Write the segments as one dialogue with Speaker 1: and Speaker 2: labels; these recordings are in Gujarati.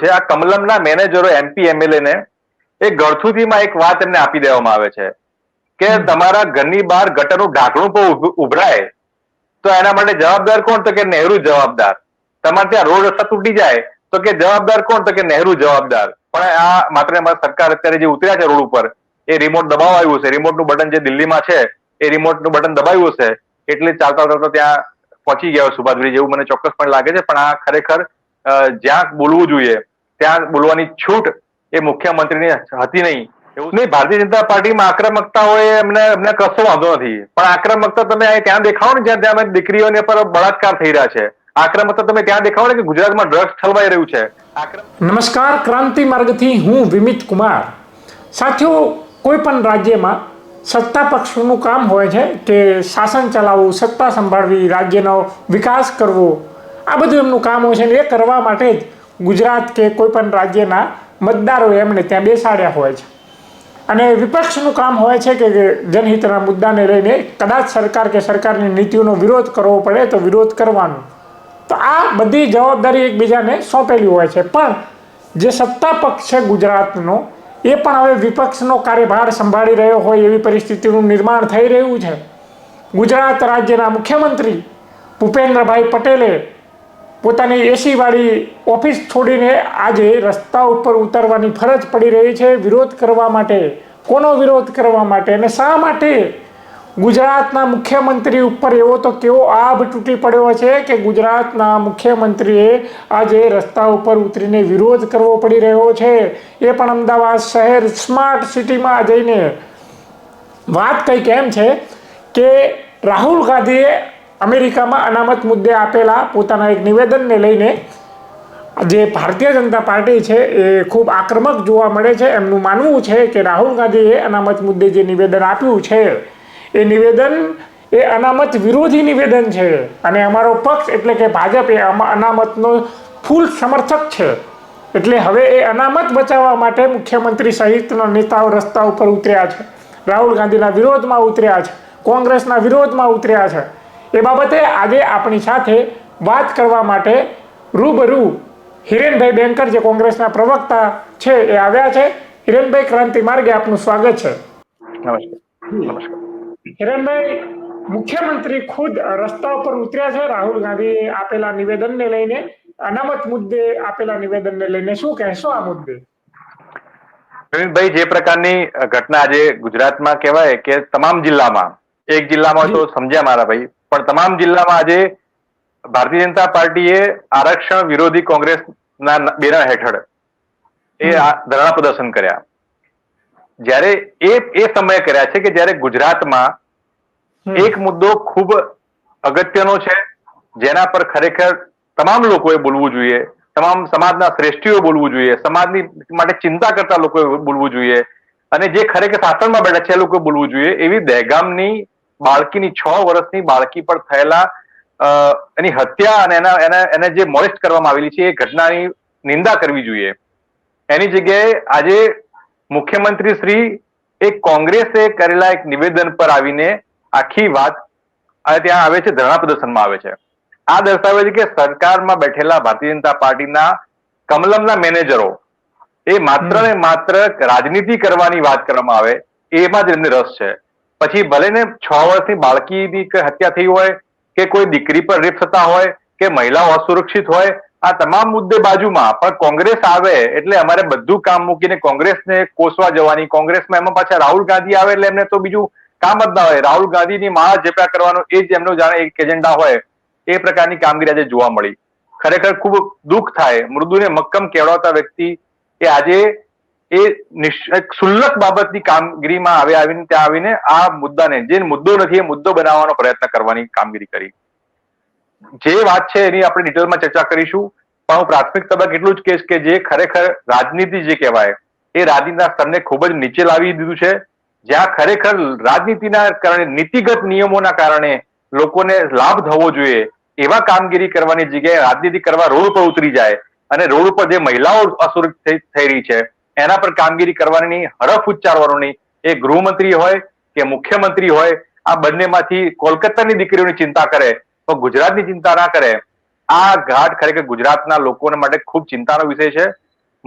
Speaker 1: છે આ કમલમના મેનેજરો એમપી એમએલએ ને એ ગળથુથીમાં એક વાત એમને આપી દેવામાં આવે છે કે તમારા ઘરની બહાર ગટરનું ઢાંકણું પણ ઉભરાય તો એના માટે જવાબદાર કોણ? તો કે નહેરુ જવાબદાર. તમારે ત્યાં રોડ રસ્તા તૂટી જાય તો કે જવાબદાર કોણ? તો કે નહેરુ જવાબદાર. પણ આ માત્ર સરકાર અત્યારે જે ઉતર્યા છે રોડ ઉપર એ રિમોટ દબાવાયું છે, રિમોટનું બટન જે દિલ્હીમાં છે એ રિમોટનું બટન દબાવ્યું છે એટલે ચાલતા ચાલતા ત્યાં પહોંચી ગયા સુભાષ બ્રિજ એવું મને ચોક્કસપણે લાગે છે. પણ આ ખરેખર જ્યાં બોલવું જોઈએ ત્યાં બોલવાની છૂટ એ મુખ્યમંત્રીની હતી નહીં. એવું નહીં, ભારતીય જનતા પાર્ટીમાં આક્રમકતા હોય એમને કશો વાંધો નથી, પણ આક્રમકતા તમે ત્યાં દેખાવો ને જ્યાં ત્યાં દીકરીઓને પર બળાત્કાર થઈ રહ્યા છે. આક્રમકતા તમે ત્યાં દેખાવો ને કે ગુજરાતમાં ડ્રગ્સ ઠલવાઈ રહ્યું છે.
Speaker 2: નમસ્કાર, ક્રાંતિ માર્ગથી હું વિમિત કુમાર. સાથીઓ, કોઈ પણ રાજ્યમાં સત્તા પક્ષનું કામ હોય છે કે શાસન ચલાવવું, સત્તા સંભાળવી, રાજ્યનો વિકાસ કરવો, આ બધું એમનું કામ હોય છે ને એ કરવા માટે જ ગુજરાત કે કોઈ પણ રાજ્યના મતદારો એમને ત્યાં બેસાડ્યા હોય છે. અને વિપક્ષનું કામ હોય છે કે જનહિતના મુદ્દાને લઈને કદાચ સરકાર કે સરકારની નીતિઓનો વિરોધ કરવો પડે તો વિરોધ કરવાનો. તો આ બધી જવાબદારી એકબીજાને સોંપેલી હોય છે. પણ જે સત્તા પક્ષ છે ગુજરાતનો એ પણ હવે વિપક્ષનો કાર્યભાર સંભાળી રહ્યો હોય એવી પરિસ્થિતિનું નિર્માણ થઈ રહ્યું છે. ગુજરાત રાજ્યના મુખ્યમંત્રી ભૂપેન્દ્રભાઈ પટેલે પોતાની એસીવાળી ઓફિસ છોડીને આજે રસ્તા ઉપર ઉતરવાની ફરજ પડી રહી છે વિરોધ કરવા માટે. કોનો વિરોધ કરવા માટે અને શા માટે? ગુજરાતના મુખ્યમંત્રી ઉપર એવો તો કેવો આભ તૂટી પડ્યો છે કે ગુજરાતના મુખ્યમંત્રીએ આજે રસ્તા ઉપર ઉતરીને વિરોધ કરવો પડી રહ્યો છે. એ પણ અમદાવાદ શહેર સ્માર્ટ સિટીમાં જઈને. વાત કંઈક એમ છે કે રાહુલ ગાંધીએ અમેરિકામાં અનામત મુદ્દે આપેલા પોતાના એક નિવેદનને લઈને જે ભારતીય જનતા પાર્ટી છે એ ખૂબ આક્રમક જોવા મળે છે. એમનું માનવું છે કે રાહુલ ગાંધીએ અનામત મુદ્દે જે નિવેદન આપ્યું છે એ નિવેદન એ અનામત વિરોધી નિવેદન છે અને અમારો પક્ષ એટલે કે ભાજપ એ અનામતનો ફૂલ સમર્થક છે. એટલે હવે એ અનામત બચાવવા માટે મુખ્યમંત્રી સહિતના નેતાઓ રસ્તા ઉપર ઉતર્યા છે, રાહુલ ગાંધીના વિરોધમાં ઉતર્યા છે, કોંગ્રેસના વિરોધમાં ઉતર્યા છે. એ બાબતે આજે આપણી સાથે વાત કરવા માટે રૂબરૂ હિરેનભાઈ બેંકર જે કોંગ્રેસના પ્રવક્તા છે એ આવ્યા છે. હિરેનભાઈ, ક્રાંતિ માર્ગે આપનું સ્વાગત છે.
Speaker 1: નમસ્કાર.
Speaker 2: હિરેનભાઈ, મુખ્યમંત્રી ખુદ રસ્તા ઉપર ઉતર્યા છે રાહુલ ગાંધીએ આપેલા નિવેદનને લઈને, અનામત મુદ્દે આપેલા નિવેદનને લઈને. શું કહેશો આ મુદ્દે?
Speaker 1: ભાઈ, જે પ્રકારની ઘટના આજે ગુજરાતમાં કહેવાય કે તમામ જિલ્લામાં, એક જિલ્લામાં તો સમજ્યા મારા ભાઈ, પણ તમામ જિલ્લામાં આજે ભારતીય જનતા પાર્ટીએ આરક્ષણ વિરોધી કોંગ્રેસના બેનર હેઠળ એ ધરણા પ્રદર્શન કર્યા. જ્યારે એ સમયે કર્યા છે કે જ્યારે ગુજરાતમાં એક મુદ્દો ખૂબ અગત્યનો છે જેના પર ખરેખર તમામ લોકોએ બોલવું જોઈએ, તમામ સમાજના શ્રેષ્ઠીઓ બોલવું જોઈએ, સમાજની માટે ચિંતા કરતા લોકોએ બોલવું જોઈએ અને જે ખરેખર શાસનમાં બેઠા છે એ લોકો બોલવું જોઈએ. એવી દહેગામની બાળકીની 6 વર્ષની બાળકી પર થયેલા એની હત્યા અને એને જે મોલેસ્ટ કરવામાં આવેલી છે એ ઘટનાની નિંદા કરવી જોઈએ. એની જગ્યાએ આજે મુખ્યમંત્રી શ્રી એક કોંગ્રેસે કરેલા એક નિવેદન પર આવીને આખી વાત ત્યાં આવે છે, ધરણા પ્રદર્શનમાં આવે છે. આ દર્શાવે છે કે સરકારમાં બેઠેલા ભારતીય જનતા પાર્ટીના કમલમના મેનેજરો એ માત્ર ને માત્ર રાજનીતિ કરવાની વાત કરવામાં આવે એમાં જ એમને રસ છે. પછી ભલે ને 6 વર્ષની બાળકીની હત્યા થઈ હોય કે કોઈ દીકરી પર રેપ થતા હોય કે મહિલાઓ અસુરક્ષિત હોય, આ તમામ મુદ્દે બાજુમાં, પણ કોંગ્રેસ આવે એટલે અમારે બધું કામ મૂકીને કોંગ્રેસને કોસવા જવાની. કોંગ્રેસમાં એમાં પાછા રાહુલ ગાંધી આવે એટલે એમને તો બીજું કામ જ ના હોય. રાહુલ ગાંધીની માળા ઝેપા કરવાનો એ જ એમનો જાણે એક એજન્ડા હોય. એ પ્રકારની કામગીરી આજે જોવા મળી. ખરેખર ખૂબ દુઃખ થાય. મૃદુને મક્કમ કેળવતા વ્યક્તિ એ આજે એ ક્ષુલ્લક બાબતની કામગીરીમાં આવીને ત્યાં આવીને આ મુદ્દાને, જે મુદ્દો નથી એ મુદ્દો બનાવવાનો પ્રયત્ન કરવાની કામગીરી કરી. જે વાત છે એની આપણે ડિટેલમાં ચર્ચા કરીશું, પણ હું પ્રાથમિક તબક્કે એટલું જ કહીશ કે જે ખરેખર રાજનીતિ જે કહેવાય એ રાજનીતિના સ્તરને ખૂબ જ નીચે લાવી દીધું છે. જ્યાં ખરેખર રાજનીતિના કારણે, નીતિગત નિયમોના કારણે લોકોને લાભ થવો જોઈએ એવા કામગીરી કરવાની જગ્યાએ રાજનીતિ કરવા રોડ પર ઉતરી જાય અને રોડ ઉપર જે મહિલાઓ અસુરક્ષિત થઈ રહી છે એના પર કામગીરી કરવાની, હડફ ઉચ્ચારવાની. એ ગૃહમંત્રી હોય કે મુખ્યમંત્રી હોય, આ બંનેમાંથી કોલકાતાની દીકરીઓની ચિંતા કરે તો ગુજરાતની ચિંતા ના કરે. આ ઘાટ ખરેખર ગુજરાતના લોકો માટે ખૂબ ચિંતાનો વિષય છે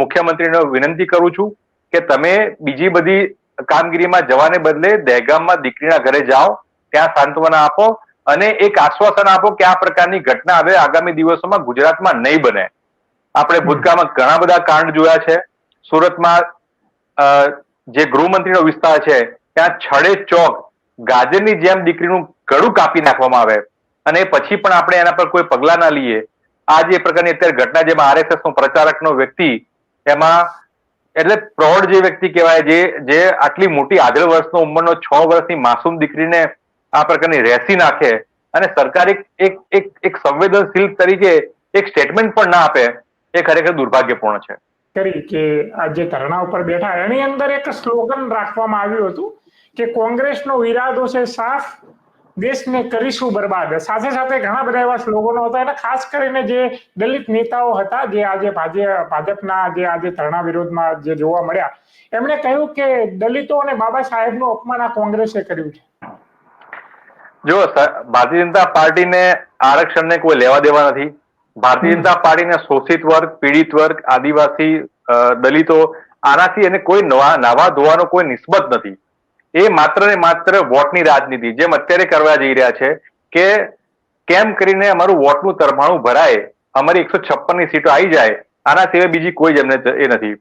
Speaker 1: મુખ્યમંત્રીને વિનંતી કરું છું કે તમે બીજી બધી કામગીરીમાં જવાને બદલે દહેગામમાં દીકરીના ઘરે જાઓ, ત્યાં સાંત્વના આપો અને એક આશ્વાસન આપો કે આ પ્રકારની ઘટના હવે આગામી દિવસોમાં ગુજરાતમાં નહીં બને. આપણે ભૂતકાળમાં ઘણા બધા કાંડ જોયા છે. સુરતમાં જે ગૃહમંત્રીનો વિસ્તાર છે ત્યાં છડે ચોક ગાજરની જેમ દીકરીનું ગળું કાપી નાખવામાં આવે અને પછી પણ આપણે એના પર કોઈ પગલા ના લઈએ. આ જે પ્રકારની અત્યારે ઘટના જેમાં આરએસએસ નો પ્રચારકનો વ્યક્તિ એમાં એટલે પ્રૌઢ જે વ્યક્તિ કહેવાય જે આટલી મોટી 18 વર્ષનો ઉંમરનો 6 વર્ષની માસૂમ દીકરીને આ પ્રકારની રેસી નાખે અને સરકાર એક સંવેદનશીલ તરીકે એક સ્ટેટમેન્ટ પણ ના આપે, એ ખરેખર દુર્ભાગ્યપૂર્ણ છે.
Speaker 2: કે આ જે ધરણા ઉપર બેઠા એની અંદર એક સ્લોગન રાખવામાં આવ્યું હતું કે કોંગ્રેસનો ઈરાદો છે સાફ, દેશને કરીશું બરબાદ. સાથે સાથે ઘણા બધા એવા સ્લોગનો હતા અને ખાસ કરીને જે દલિત નેતાઓ હતા જે આજે ભાજપના જે આજે ધરણા વિરોધમાં જે જોવા મળ્યા, એમણે કહ્યું કે દલિતો અને બાબા સાહેબનું અપમાન આ કોંગ્રેસે કર્યું છે.
Speaker 1: જો ભારતીય જનતા પાર્ટીને આરક્ષણને કોઈ લેવા દેવા નથી. ભારતીય જનતા પાર્ટીને શોષિત વર્ગ, પીડિત વર્ગ, આદિવાસી, દલિતો આનાથી એને કોઈ નાવા ધોવાનો કોઈ નિસ્બત નથી. એ માત્ર ને માત્ર વોટની રાજનીતિ જેમ અત્યારે કરવા જઈ રહ્યા છે કે કેમ કરીને અમારું વોટનું તરફાણું ભરાય, અમારી 156ની સીટો આવી જાય, આના સિવાય બીજી કોઈ જ એમને એ નથી.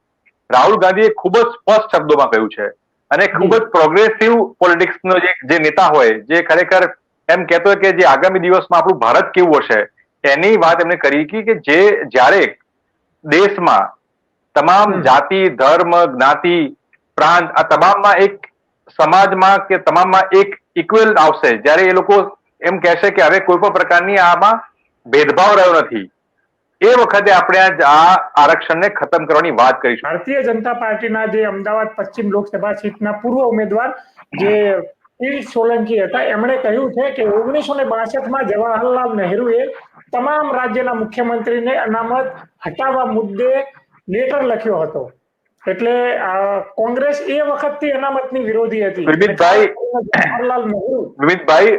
Speaker 1: રાહુલ ગાંધીએ ખૂબ જ સ્પષ્ટ શબ્દોમાં કહ્યું છે અને ખૂબ જ પ્રોગ્રેસિવ પોલિટિક્સનો જે નેતા હોય, જે ખરેખર એમ કહેતો હોય કે જે આગામી દિવસમાં આપણું ભારત કેવું હશે એની વાત એમને કરી કે જે જ્યારે દેશમાં તમામ જાતિ, ધર્મ, જ્ઞાતિ, પ્રાંત આ તમામમાં એક સમાજમાં કે તમામમાં એક ઇક્વલ આવશે, જ્યારે એ લોકો એમ કહેશે કે હવે કોઈ પણ પ્રકારની આમાં ભેદભાવ રહ્યો નથી, એ વખતે આપણે આ આરક્ષણને ખતમ કરવાની વાત કરીશું.
Speaker 2: ભારતીય જનતા પાર્ટીના જે અમદાવાદ પશ્ચિમ લોકસભા સીટના પૂર્વ ઉમેદવાર જે પીયુષ સોલંકી હતા, એમણે કહ્યું છે કે 1962માં જવાહરલાલ નહેરુએ તમામ રાજ્યના મુખ્યમંત્રીને અનામત હટાવવા મુદ્દે લેટર લખ્યો હતો. એટલે કોંગ્રેસ એ વખતથી અનામતની વિરોધી હતી.
Speaker 1: વિમિતભાઈ,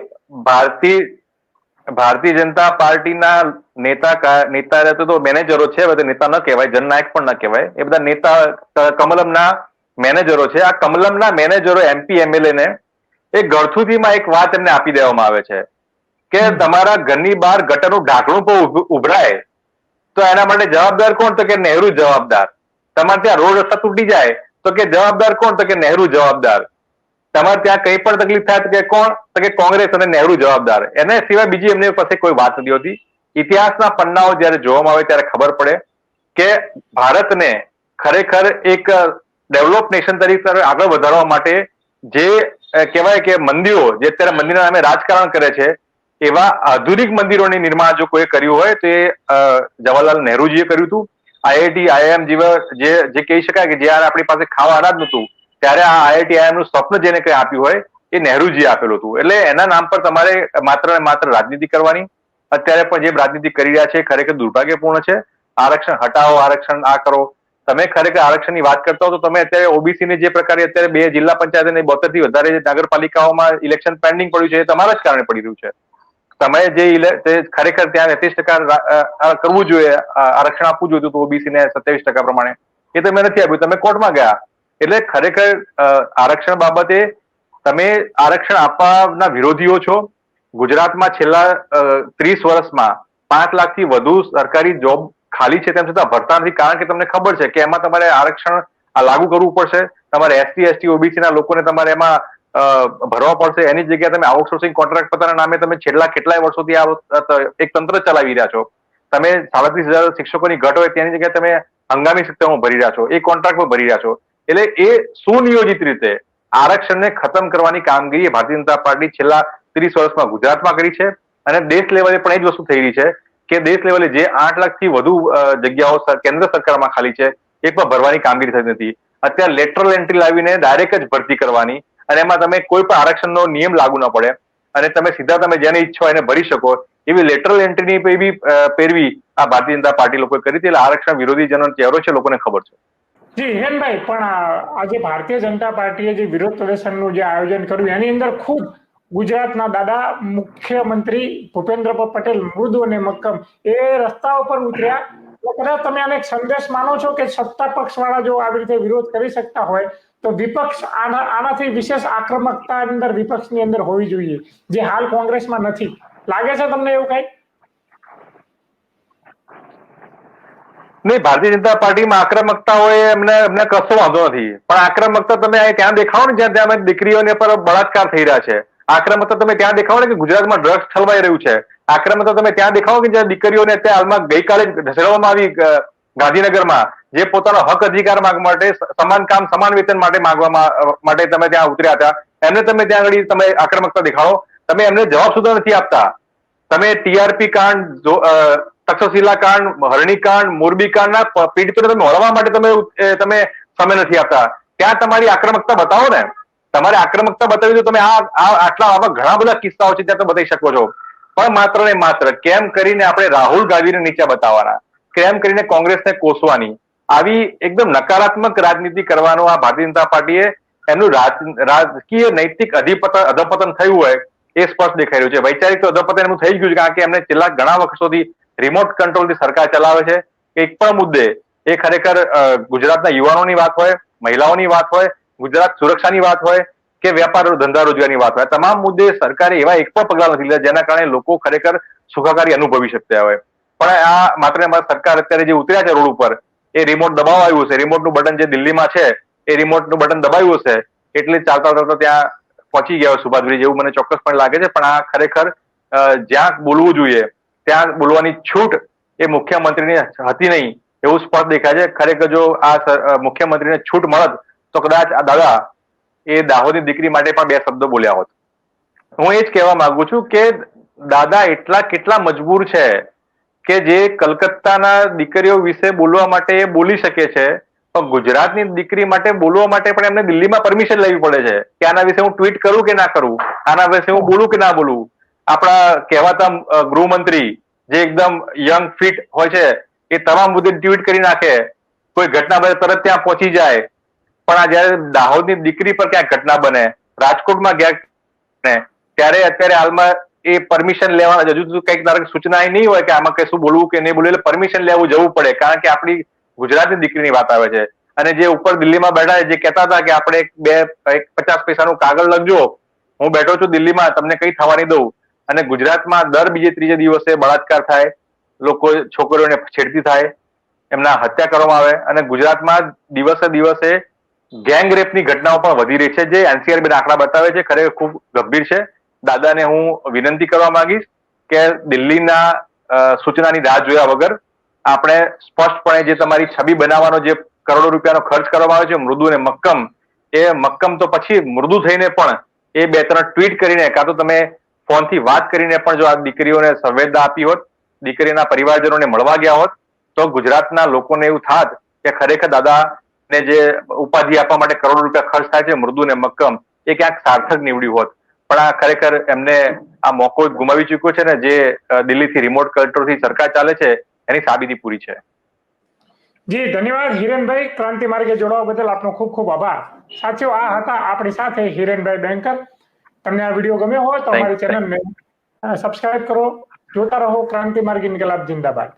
Speaker 1: ભારતીય જનતા પાર્ટીના નેતા રહેતો તો મેનેજરો છે, બધા નેતા ન કહેવાય, જનનાયક પણ ન કહેવાય, એ બધા નેતા કમલમના મેનેજરો છે. આ કમલમના મેનેજરો એમપી એમએલએ ને એક ગળથુથીમાં એક વાત એમને આપી દેવામાં આવે છે કે તમારા ઘરની બહાર ગટરનું ઢાંકણું પણ ઉભરાય તો એના માટે જવાબદાર કોણ? તો કે નહેરુ જવાબદાર. તમારે ત્યાં રોડ રસ્તા તૂટી જાય તો કે જવાબદાર કોણ? તો કે નહેરુ જવાબદાર. તમારે ત્યાં કઈ પણ તકલીફ થાય તો કે કોણ? તો કે કોંગ્રેસ અને નહેરુ જવાબદાર. એને સિવાય બીજી એમની પાસે કોઈ વાત નથી હોતી. ઇતિહાસના પન્નાઓ જયારે જોવામાં આવે ત્યારે ખબર પડે કે ભારતને ખરેખર એક ડેવલપ નેશન તરીકે આગળ વધારવા માટે જે કહેવાય કે મંદિરો જે અત્યારે મંદિરના નામે રાજકારણ કરે છે, એવા આધુનિક મંદિરોની નિર્માણ જો કોઈ કર્યું હોય તો એ જવાહરલાલ નહેરુજીએ કર્યું હતું. આઈઆઈટી, આઈઆઈએમ જેવા જે કહી શકાય કે જયારે આપણી પાસે ખાવા અનાજ નહોતું ત્યારે આ આઈઆઈટી, આઈઆઈએમ નું સ્વપ્ન જેને કઈ આપ્યું હોય એ નહેરુજી આપેલું હતું. એટલે એના નામ પર તમારે માત્ર ને માત્ર રાજનીતિ કરવાની. અત્યારે પણ જે રાજનીતિ કરી રહ્યા છે ખરેખર દુર્ભાગ્યપૂર્ણ છે. આરક્ષણ હટાવો, આરક્ષણ આ કરો. તમે ખરેખર આરક્ષણની વાત કરતા હો તો તમે અત્યારે ઓબીસી ની જે પ્રકારે અત્યારે 2 જિલ્લા પંચાયત અને 72 થી વધારે નગરપાલિકાઓમાં ઇલેક્શન પેન્ડિંગ પડ્યું છે, એ તમારા જ કારણે પડી રહ્યું છે. તમે જે ખરેખર ત્યાં 33% કરવું જોઈએ, આરક્ષણ આપવું જોઈએ તો ઓબીસી ને 27% પ્રમાણે, એ તમે નથી આપ્યું, તમે કોર્ટમાં ગયા. એટલે ખરેખર આરક્ષણ બાબતે તમે આરક્ષણ આપવાના વિરોધીઓ છો. ગુજરાતમાં છેલ્લા 30 વર્ષમાં 5 લાખથી વધુ સરકારી જોબ ખાલી છે, તેમ છતાં ભરતા નથી, કારણ કે તમને ખબર છે કે એમાં તમારે આરક્ષણ લાગુ કરવું પડશે. તમારે એસટી, એસટી, ઓબીસી ના લોકોને તમારે એમાં ભરવા પડશે. એની જગ્યાએ તમે આઉટસોર્સિંગ કોન્ટ્રાક્ટ પત્રના નામે તમે છેલ્લા કેટલાય વર્ષોથી આ એક તંત્ર ચલાવી રહ્યા છો. તમે 37,000 શિક્ષકોની ઘટ હોય તેની જગ્યાએ તમે હંગામી સિસ્ટમો ભરી રહ્યા છો, એ કોન્ટ્રાક્ટમાં ભરી રહ્યા છો. એટલે એ સુનિયોજિત રીતે આરક્ષણને ખતમ કરવાની કામગીરી ભારતીય જનતા પાર્ટી છેલ્લા 30 વર્ષમાં ગુજરાતમાં કરી છે અને દેશ લેવલે પણ એ જ વસ્તુ થઈ રહી છે કે દેશ લેવલે જે 8 લાખથી વધુ જગ્યાઓ કેન્દ્ર સરકારમાં ખાલી છે, એ પણ ભરવાની કામગીરી થતી નથી. અત્યારે લેટરલ એન્ટ્રી લાવીને ડાયરેક્ટ જ ભરતી કરવાની અને એમાં તમે કોઈ પણ આરક્ષણનો નિયમ લાગુ ન પડે અને તમે સીધા તમે જેને ઈચ્છો એને ભરી શકો, એવી લેટરલ એન્ટ્રીની એવી પેરવી આ ભારતીય જનતા પાર્ટી લોકોએ કરી હતી. એટલે આરક્ષણ વિરોધી જનનો ચહેરો છે, લોકોને ખબર છે.
Speaker 2: જી હિરેનભાઈ, પણ આજે ભારતીય જનતા પાર્ટીએ જે વિરોધ પ્રદર્શનનું જે આયોજન કર્યું એની અંદર ખુદ ગુજરાતના દાદા મુખ્યમંત્રી ભૂપેન્દ્ર પટેલ મૃદુ અને મક્કમ એ રસ્તા ઉપર ઉતર્યા કદાચ તમે આને એક સંદેશ માનો છો કે સત્તા પક્ષ વાળા જો આવી રીતે વિરોધ કરી શકતા હોય તો વિપક્ષ આનાથી વિશેષ આક્રમકતા અંદર વિપક્ષની અંદર હોવી જોઈએ, જે હાલ કોંગ્રેસમાં નથી. લાગે છે તમને એવું કઈ?
Speaker 1: નહીં, ભારતીય જનતા પાર્ટીમાં આક્રમકતા હોય એમને કશો વાંધો નથી, પણ આક્રમકતા તમે ત્યાં દેખાવો ને જ્યાં ત્યાં દીકરીઓને પર બળાત્કાર થઈ રહ્યા છે. આક્રમકતા તમે ત્યાં દેખાવો ને કે ગુજરાતમાં ડ્રગ્સ ઠલવાઈ રહ્યું છે. આક્રમકતા તમે ત્યાં દેખાવો કે જ્યાં દીકરીઓને અત્યારે હાલમાં ગઈકાલે ધસેડવામાં આવી ગાંધીનગરમાં, જે પોતાનો હક અધિકાર માટે સમાન કામ સમાન વેતન માટે તમે ત્યાં ઉતર્યા હતા, એમને તમે ત્યાં આગળ તમે આક્રમકતા દેખાડો. તમે એમને જવાબ સુધા નથી આપતા. તમે ટીઆરપી કાંડ, તક્ષશિલા કાંડ, હરણી કાંડ, મોરબી કાંડના પીડિતોને તમે મળવા માટે તમે સમય નથી આપતા. ત્યાં તમારી આક્રમકતા બતાવો ને. તમારે આક્રમકતા બતાવી તો તમે આવા ઘણા બધા કિસ્સાઓ છે ત્યાં તો બતાવી શકો છો. પણ માત્ર ને માત્ર કેમ કરીને આપણે રાહુલ ગાંધીને નીચે બતાવવાના, કેમ કરીને કોંગ્રેસને કોસવાની, આવી એકદમ નકારાત્મક રાજનીતિ કરવાનો આ ભારતીય જનતા પાર્ટીએ એમનું રાજકીય નૈતિક અધપતન થયું હોય એ સ્પષ્ટ દેખાઈ રહ્યું છે. વૈચારિક તો અધપતન એમનું થઈ ગયું છે, કારણ કે એમને છેલ્લા ઘણા વર્ષોથી રિમોટ કંટ્રોલથી સરકાર ચલાવે છે. એક પણ મુદ્દે, એ ખરેખર ગુજરાતના યુવાનોની વાત હોય, મહિલાઓની વાત હોય, ગુજરાત સુરક્ષાની વાત હોય કે વેપાર ધંધા રોજગારની વાત હોય, તમામ મુદ્દે સરકારે એવા એક પણ પગલા નથી લીધા જેના કારણે લોકો ખરેખર સુખાકારી અનુભવી શકતા હોય. પણ આ માત્ર ને માત્ર સરકાર અત્યારે જે ઉતર્યા છે રોડ ઉપર, એ રિમોટ દબાવાયું છે. રિમોટનું બટન જે દિલ્હીમાં છે એ રિમોટનું બટન દબાવ્યું હશે એટલે ચાલતા ચાલતા ત્યાં પહોંચી ગયા સુભાષ બ્રિજ, એવું મને ચોક્કસપણે લાગે છે. પણ આ ખરેખર જ્યાં બોલવું જોઈએ ત્યાં બોલવાની છૂટ એ મુખ્યમંત્રીની હતી નહીં એવું સ્પષ્ટ દેખાય છે. ખરેખર જો આ મુખ્યમંત્રીને છૂટ મળત તો કદાચ આ દાદા એ દાહોદની દીકરી માટે પણ બે શબ્દો બોલ્યા હોત. હું એ જ કહેવા માંગુ છું કે દાદા એટલા કેટલા મજબૂર છે કે જે કલકત્તાના દીકરીઓ વિશે બોલવા માટે એ બોલી શકે છે, પણ ગુજરાતની દીકરી માટે બોલવા માટે પણ એમને દિલ્હીમાં પરમિશન લેવી પડે છે કે આના વિશે હું ટ્વીટ કરું કે ના કરું, આના વિશે હું બોલું કે ના બોલું. આપણા કહેવાતા ગૃહમંત્રી જે એકદમ યંગ ફિટ હોય છે એ તમામ મુદ્દે ટ્વીટ કરી નાખે, કોઈ ઘટના બને તરત ત્યાં પહોંચી જાય. પણ આ જયારે દાહોદની દીકરી પર ક્યાંક ઘટના બને, રાજકોટમાં ક્યાંક ત્યારે અત્યારે હાલમાં એ પરમિશન લેવાના, હજુ કંઈક સૂચના નહીં હોય કે આમાં કશું બોલવું કે નહીં બોલવું, એટલે પરમિશન લેવું જવું પડે, કારણ કે આપણી ગુજરાતની દીકરીની વાત આવે છે. અને જે ઉપર દિલ્હીમાં બેઠા જે કહેતા હતા કે આપણે 50 પૈસાનું કાગળ લખજો, હું બેઠો છું દિલ્હીમાં, તમને કઈ થવા નહીં દઉં. અને ગુજરાતમાં દર બીજે ત્રીજે દિવસે બળાત્કાર થાય, લોકો છોકરીઓને છેડતી થાય, એમના હત્યા કરવામાં આવે, અને ગુજરાતમાં દિવસે દિવસે ગેંગ રેપની ઘટનાઓ પણ વધી રહી છે, જે એનસીઆરબી આંકડા બતાવે છે. ખરેખર ખૂબ ગંભીર છે. દાદાને હું વિનંતી કરવા માંગીશ કે દિલ્હીના સૂચનાની રાહ જોયા વગર આપણે સ્પષ્ટપણે જે તમારી છબી બનાવવાનો જે કરોડો રૂપિયાનો ખર્ચ કરવામાં આવે છે મૃદુ અને મક્કમ, એ મક્કમ તો પછી મૃદુ થઈને પણ એ 2-3 ટ્વીટ કરીને કાં તો તમે ફોનથી વાત કરીને પણ જો આ દીકરીઓને સંવેદના આપી હોત, દીકરીના પરિવારજનોને મળવા ગયા હોત, તો ગુજરાતના લોકોને એવું થાત કે ખરેખર દાદાને જે ઉપાધિ આપવા માટે કરોડો રૂપિયા ખર્ચ થાય છે મૃદુ ને મક્કમ, એ ક્યાંક સાર્થક નીવડ્યું હોત. પણ આ ખરેખર એમને આ મોકો ગુમાવી ચૂક્યો છે ને, જે દિલ્હીથી રિમોટ કંટ્રોલથી સરકાર ચાલે છે એની સાબિતી પૂરી છે.
Speaker 2: જી ધન્યવાદ હિરેનભાઈ, ક્રાંતિ માર્ગે જોડાવા બદલ આપનો ખૂબ ખૂબ આભાર. સાથીઓ, આ હતા આપણી સાથે હિરેનભાઈ બેંકર. તમને આ વિડીયો ગમ્યો હોય તો અમારી ચેનલને સબસ્ક્રાઇબ કરો. જોતા રહો ક્રાંતિ માર્ગ ઇન્કલાબ જિંદાબાદ.